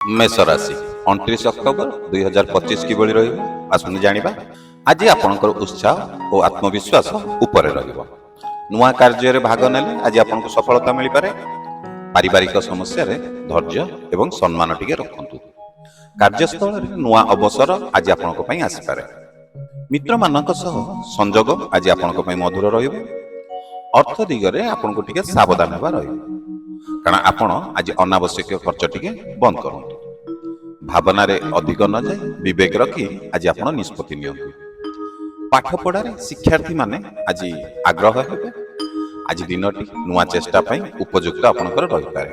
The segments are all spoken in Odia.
मेष राशि 29 अक्टोबर 2025 किभଳି ରହିବ ଆସନ୍ତୁ ଜାଣିବା। ଆଜି ଆପଣଙ୍କର ଉତ୍ସାହ ଓ ଆତ୍ମବିଶ୍ୱାସ ଉପରେ ରହିବ। ନୂଆ କାର୍ଯ୍ୟରେ ଭାଗ ନେଲେ ଆଜି ଆପଣଙ୍କୁ ସଫଳତା ମିଳିପାରେ। ପାରିବାରିକ ସମସ୍ୟାରେ ଧୈର୍ଯ୍ୟ ଏବଂ ସମ୍ମାନ ଟିକେ ରଖନ୍ତୁ। କାର୍ଯ୍ୟସ୍ଥଳରେ ନୂଆ ଅବସର ଆଜି ଆପଣଙ୍କ ପାଇଁ ଆସିପାରେ। ମିତ୍ରମାନଙ୍କ ସହ ସଂଯୋଗ ଆଜି ଆପଣଙ୍କ ପାଇଁ ମଧୁର ରହିବ। ଅର୍ଥ ଦିଗରେ ଆପଣଙ୍କୁ ଟିକେ ସାବଧାନ ହେବା ରହିବ, କାରଣ ଆପଣ ଆଜି ଅନାବଶ୍ୟକ ଖର୍ଚ୍ଚ ଟିକେ ବନ୍ଦ କରନ୍ତୁ। ଭାବନାରେ ଅଧିକ ନ ଯାଇ ବିବେକ ରଖି ଆଜି ଆପଣ ନିଷ୍ପତ୍ତି ନିଅନ୍ତୁ। ପାଠ ପଢ଼ାରେ ଶିକ୍ଷାର୍ଥୀମାନେ ଆଜି ଆଗ୍ରହ ହେବେ। ଆଜି ଦିନଟି ନୂଆ ଚେଷ୍ଟା ପାଇଁ ଉପଯୁକ୍ତ ଆପଣଙ୍କର ରହିପାରେ।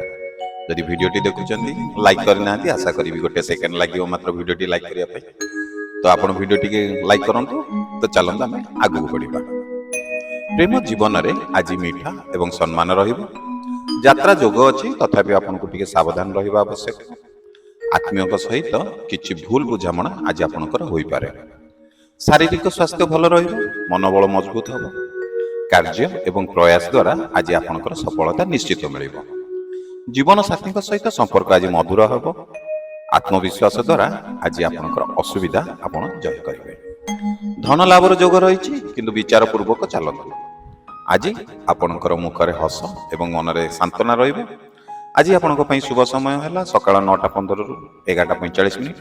ଯଦି ଭିଡ଼ିଓଟି ଦେଖୁଛନ୍ତି ଲାଇକ୍ କରିନାହାନ୍ତି, ଆଶା କରିବି ଗୋଟେ ସେକେଣ୍ଡ ଲାଗିବ ମାତ୍ର ଭିଡ଼ିଓଟି ଲାଇକ୍ କରିବା ପାଇଁ। ତ ଆପଣ ଭିଡ଼ିଓଟିকে ଲାଇକ୍ କରନ୍ତୁ। ତ ଚାଲନ୍ତୁ ଆମେ ଆଗକୁ ବଢ଼ିବା। ପ୍ରେମ ଜୀବନରେ ଆଜି ମିଠା ଏବଂ ସମ୍ମାନ ରହିବ। ଯାତ୍ରା ଯୋଗ ଅଛି, ତଥାପି ଆପଣଙ୍କୁ ଟିକେ ସାବଧାନ ରହିବା ଆବଶ୍ୟକ। ଆତ୍ମୀୟଙ୍କ ସହିତ କିଛି ଭୁଲ ବୁଝାମଣା ଆଜି ଆପଣଙ୍କର ହୋଇପାରେ। ଶାରୀରିକ ସ୍ୱାସ୍ଥ୍ୟ ଭଲ ରହିବ, ମନୋବଳ ମଜବୁତ ହେବ। କାର୍ଯ୍ୟ ଏବଂ ପ୍ରୟାସ ଦ୍ୱାରା ଆଜି ଆପଣଙ୍କର ସଫଳତା ନିଶ୍ଚିତ ମିଳିବ। ଜୀବନସାଥୀଙ୍କ ସହିତ ସମ୍ପର୍କ ଆଜି ମଧୁର ହେବ। ଆତ୍ମବିଶ୍ୱାସ ଦ୍ୱାରା ଆଜି ଆପଣଙ୍କର ଅସୁବିଧା ଆପଣ ଜୟ କରିବେ। ଧନ ଲାଭର ଯୋଗ ରହିଛି, କିନ୍ତୁ ବିଚାର ପୂର୍ବକ ଚାଲନ୍ତୁ। ଆଜି ଆପଣଙ୍କର ମୁଖରେ ହସ ଏବଂ ମନରେ ସାନ୍ତ୍ୱନା ରହିବ। ଆଜି ଆପଣଙ୍କ ପାଇଁ ଶୁଭ ସମୟ ହେଲା ସକାଳ 9:15 ରୁ 11:45।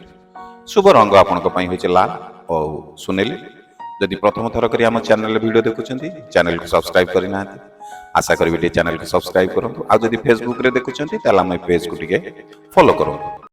ଶୁଭ ରଙ୍ଗ ଆପଣଙ୍କ ପାଇଁ ହେଉଛି ଲାଲ ଓ ସୁନେଲି। ଯଦି ପ୍ରଥମ ଥର କରି ଆମ ଚ୍ୟାନେଲରେ ଭିଡ଼ିଓ ଦେଖୁଛନ୍ତି, ଚ୍ୟାନେଲକୁ ସବସ୍କ୍ରାଇବ୍ କରିନାହାନ୍ତି, ଆଶା କରିବି ଟିକେ ଚ୍ୟାନେଲକୁ ସବସ୍କ୍ରାଇବ୍ କରନ୍ତୁ। ଆଉ ଯଦି ଫେସବୁକରେ ଦେଖୁଛନ୍ତି ତାହେଲେ ଆମ ପେଜକୁ ଟିକେ ଫଲୋ କରନ୍ତୁ।